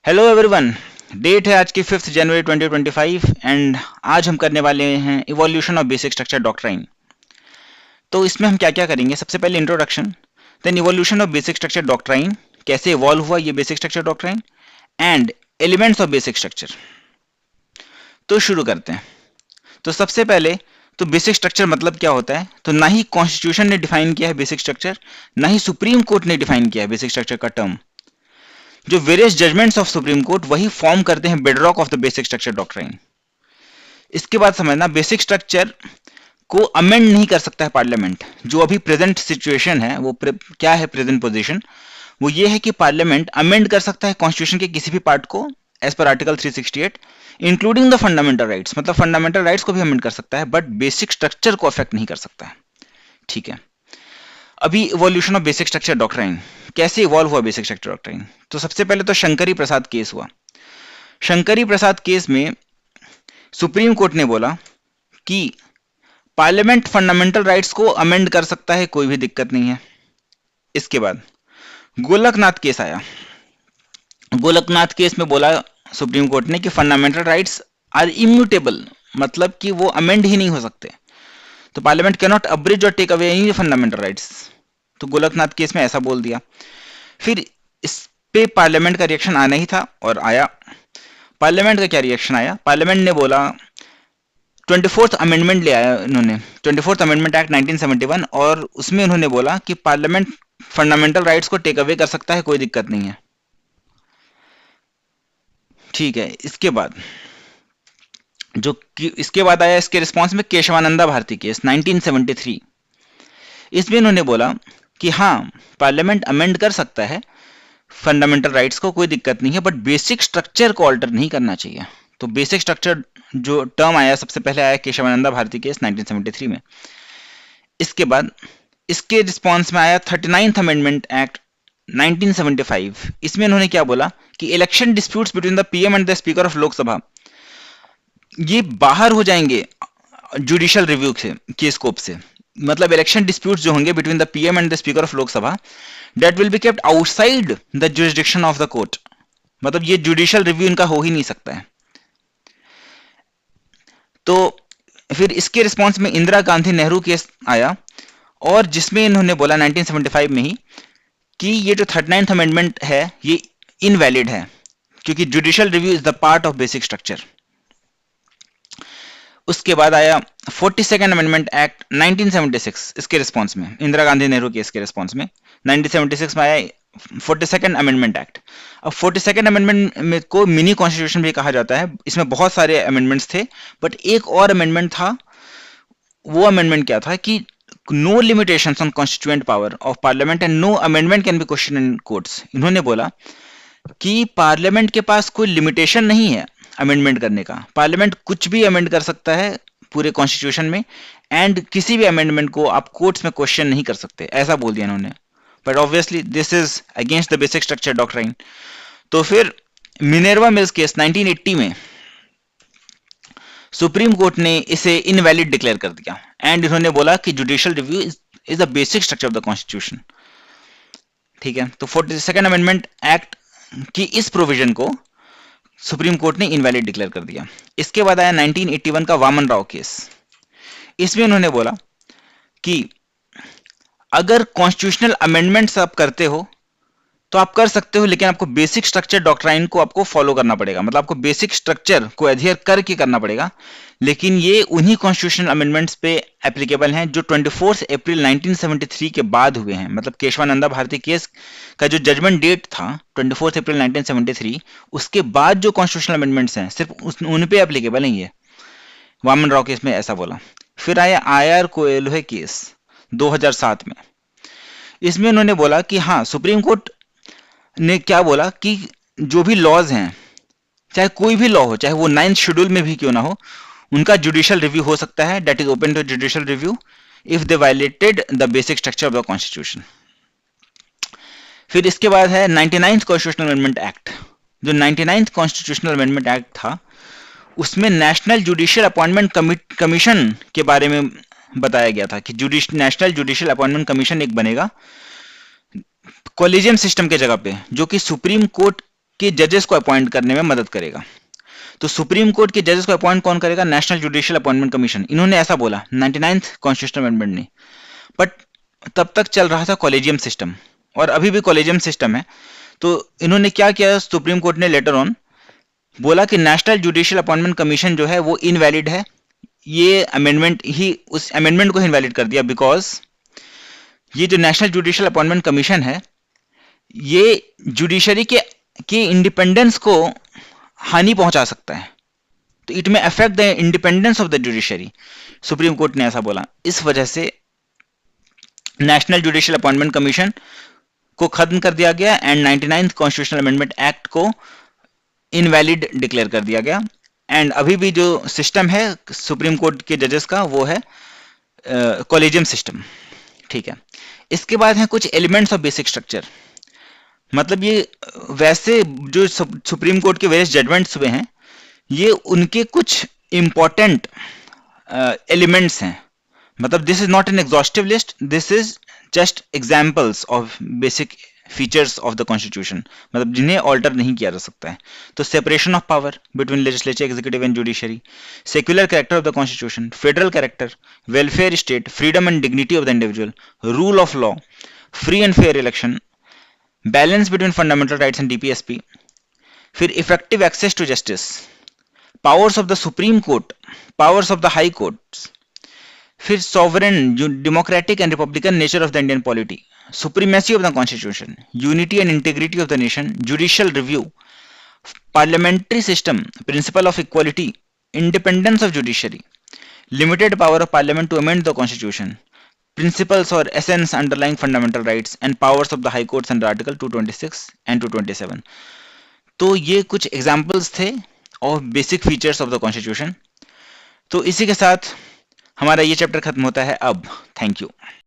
Hello everyone. Date है आज की 5 जनवरी 2025 एंड आज हम करने वाले हैं evolution of basic structure doctrine. तो इसमें हम क्या क्या करेंगे, सबसे पहले introduction, then evolution of basic structure doctrine, कैसे इवॉल्व हुआ ये basic structure doctrine and elements of basic structure. तो शुरू करते हैं। तो सबसे पहले तो बेसिक स्ट्रक्चर मतलब क्या होता है, तो ना ही कॉन्स्टिट्यूशन ने डिफाइन किया है बेसिक स्ट्रक्चर, ना ही सुप्रीम कोर्ट ने डिफाइन किया है बेसिक स्ट्रक्चर का टर्म। जो various judgements of supreme court वही फॉर्म करते हैं bedrock of the basic structure doctrine. इसके बाद समझना, बेसिक स्ट्रक्चर को अमेंड नहीं कर सकता है पार्लियामेंट। जो अभी प्रेजेंट सिचुएशन है वो क्या है, प्रेजेंट पोजीशन वो ये है कि पार्लियामेंट अमेंड कर सकता है कॉन्स्टिट्यूशन के किसी भी पार्ट को as per article 368 including the fundamental rights, मतलब फंडामेंटल राइट्स को भी अमेंड कर सकता है बट बेसिक स्ट्रक्चर को अफेक्ट नहीं कर सकता है। ठीक है, अभी evolution of basic structure doctrine, कैसे इवॉल्व हुआ बेसिक स्ट्रक्चर डॉक्ट्राइन। तो सबसे पहले तो शंकरी प्रसाद केस हुआ। शंकरी प्रसाद केस में सुप्रीम कोर्ट ने बोला कि पार्लियामेंट फंडामेंटल राइट्स को अमेंड कर सकता है, कोई भी दिक्कत नहीं है। इसके बाद गोलकनाथ केस आया। गोलकनाथ केस में बोला सुप्रीम कोर्ट ने कि फंडामेंटल राइट्स आर इम्यूटेबल, मतलब कि वो अमेंड ही नहीं हो सकते। तो पार्लियामेंट कैन नॉट अब्रिज और take away any fundamental rights. तो गोलकनाथ केस में ऐसा बोल दिया। फिर इस पे पार्लियामेंट का रिएक्शन आना ही था और आया। पार्लियामेंट का क्या रिएक्शन आया, पार्लियामेंट ने बोला 24th अमेंडमेंट ले आया उन्होंने, 24th अमेंडमेंट एक्ट 1971, और उसमें उन्होंने बोला कि पार्लियामेंट फंडामेंटल राइट्स को टेक अवे कर सकता है, कोई दिक्कत नहीं है। ठीक है, इसके बाद इसके बाद आया इसके रिस्पॉन्स में केशवानंदा भारती केस 1973। इसमें उन्होंने बोला कि हाँ पार्लियामेंट अमेंड कर सकता है फंडामेंटल राइट्स को, कोई दिक्कत नहीं है, बट बेसिक स्ट्रक्चर को ऑल्टर नहीं करना चाहिए। तो बेसिक स्ट्रक्चर जो टर्म आया सबसे पहले आया केशवानंदा भारती केस 1973 में। इसके बाद इसके रिस्पॉन्स में आया 39th अमेंडमेंट एक्ट 1975। इसमें उन्होंने क्या बोला कि election disputes between the PM and the speaker of Lok Sabha ये बाहर हो जाएंगे जुडिशियल रिव्यू के स्कोप से। मतलब इलेक्शन डिस्प्यूट्स जो होंगे between the PM and the speaker of Lok Sabha that will be kept outside the jurisdiction of the court, मतलब ये जुडिशियल रिव्यू इनका हो ही नहीं सकता है। तो फिर इसके रिस्पॉन्स में इंदिरा गांधी नेहरू केस आया और जिसमें इन्होंने बोला 1975 में ही कि ये जो 39th अमेंडमेंट है ये इनवैलिड है क्योंकि judicial review is the part of basic structure. उसके बाद आया 42nd अमेंडमेंट एक्ट 1976। इसके रिस्पॉन्स में इंदिरा गांधी नेहरू केस के रिस्पॉन्स में 1976 में आया 42nd अमेंडमेंट एक्ट। अब 42nd अमेंडमेंट में को मिनी कॉन्स्टिट्यूशन भी कहा जाता है। इसमें बहुत सारे अमेंडमेंट्स थे बट एक और अमेंडमेंट था। वो अमेंडमेंट क्या था कि no limitations on constituent power of parliament and no amendment can be question in courts. इन्होंने बोला कि पार्लियामेंट के पास कोई लिमिटेशन नहीं है अमेंडमेंट करने का, पार्लियामेंट कुछ भी अमेंड कर सकता है पूरे कॉन्स्टिट्यूशन में एंड किसी भी अमेंडमेंट को आप कोर्ट्स में क्वेश्चन नहीं कर सकते, ऐसा बोल दिया इन्होंने। But obviously this is against the basic structure doctrine. तो फिर मिनर्वा मिल्स केस 1980 में सुप्रीम कोर्ट ने इसे इनवैलिड डिक्लेयर कर दिया एंड इन्होंने बोला कि judicial review is the basic structure of the constitution. ठीक है, तो 42nd अमेंडमेंट एक्ट की इस प्रोविजन को सुप्रीम कोर्ट ने इनवैलिड डिक्लेयर कर दिया। इसके बाद आया 1981 का वामन राव केस। इसमें उन्होंने बोला कि अगर कॉन्स्टिट्यूशनल अमेंडमेंट्स आप करते हो तो आप कर सकते हो लेकिन आपको बेसिक स्ट्रक्चर डॉक्ट्राइन को आपको फॉलो करना पड़ेगा, मतलब आपको बेसिक स्ट्रक्चर को अध्ययन करके करना पड़ेगा। लेकिन ये उन्हीं कॉन्स्टिट्यूशनल अमेंडमेंट्स पे एप्लीकेबल हैं जो 24 अप्रैल 1973 के बाद हुए हैं। मतलब केशवानंदा भारती केस का जो जजमेंट डेट था 24 अप्रैल 1973, उसके बाद जो कॉन्स्टिट्यूशनल अमेंडमेंट्स हैं सिर्फ उन पे एप्लीकेबल नहीं है। वामन राव केस में ऐसा बोला। फिर आया आर कोएल्हो केस 2007 में। इसमें उन्होंने बोला कि हाँ सुप्रीम कोर्ट ने क्या बोला कि जो भी लॉज हैं, चाहे कोई भी लॉ हो, चाहे वो 9th शेड्यूल में भी क्यों ना हो, उनका जुडिशियल रिव्यू हो सकता है, that is open to judicial review if they violated the basic structure of the constitution. फिर इसके बाद है 99th कॉन्स्टिट्यूशनल अमेंडमेंट एक्ट। जो 99th कॉन्स्टिट्यूशनल अमेंडमेंट एक्ट था उसमें नेशनल जुडिशियल अपॉइंटमेंट कमीशन के बारे में बताया गया था कि नेशनल जुडिशियल अपॉइंटमेंट कमीशन एक बनेगा कॉलेजियम सिस्टम के जगह पे, जो कि सुप्रीम कोर्ट के जजेस को अपॉइंट करने में मदद करेगा। तो सुप्रीम कोर्ट के जजेस को अपॉइंट कौन करेगा? National judicial appointment commission. इन्होंने ऐसा बोला 99th कॉन्स्टिट्यूशनल अमेंडमेंट ने। बट तब तक चल रहा था कॉलेजियम सिस्टम, और अभी भी कॉलेजियम सिस्टम है। तो इन्होंने क्या किया, सुप्रीम कोर्ट ने लेटर ऑन बोला कि नेशनल जुडिशियल अपॉइंटमेंट कमीशन जो है वो इनवैलिड है। ये अमेंडमेंट ही उस अमेंडमेंट को इनवैलिड कर दिया, बिकॉज ये जो नेशनल जुडिशियल अपॉइंटमेंट कमीशन है ये जुडिशरी के इंडिपेंडेंस को हानि पहुंचा सकता है। तो इट में affect the independence of the judiciary, supreme Court ने ऐसा बोला। इस वजह से नेशनल जुडिशियल अपॉइंटमेंट कमीशन को खत्म कर दिया गया and 99th constitutional amendment act को इनवैलिड डिक्लेयर कर दिया गया। एंड अभी भी जो सिस्टम है सुप्रीम कोर्ट के जजेस का वो है कॉलेजियम सिस्टम। ठीक है, इसके बाद है कुछ एलिमेंट्स ऑफ बेसिक स्ट्रक्चर। मतलब ये वैसे जो सुप्रीम कोर्ट के वेरियस जजमेंट्स हुए हैं ये उनके कुछ इंपॉर्टेंट एलिमेंट्स हैं। मतलब this is not an exhaustive list, this is just examples of basic features of the constitution, मतलब जिन्हें ऑल्टर नहीं किया जा सकता है। तो separation of power between legislature, executive and judiciary, secular character of the constitution, federal character, welfare state, freedom and dignity of the individual, rule of law, free and fair election, balance between fundamental rights and DPSP, फिर effective access to justice, powers of the supreme court, powers of the high courts, फिर sovereign, democratic and republican nature of the Indian polity, supremacy of the constitution, unity and integrity of the nation, judicial review, parliamentary system, principle of equality, independence of judiciary, limited power of parliament to amend the constitution, principles or essence underlying fundamental rights and powers of the high courts under article 226 and 227। तो ये कुछ examples थे of basic features of the constitution. तो इसी के साथ हमारा ये चैप्टर खत्म होता है अब। Thank you.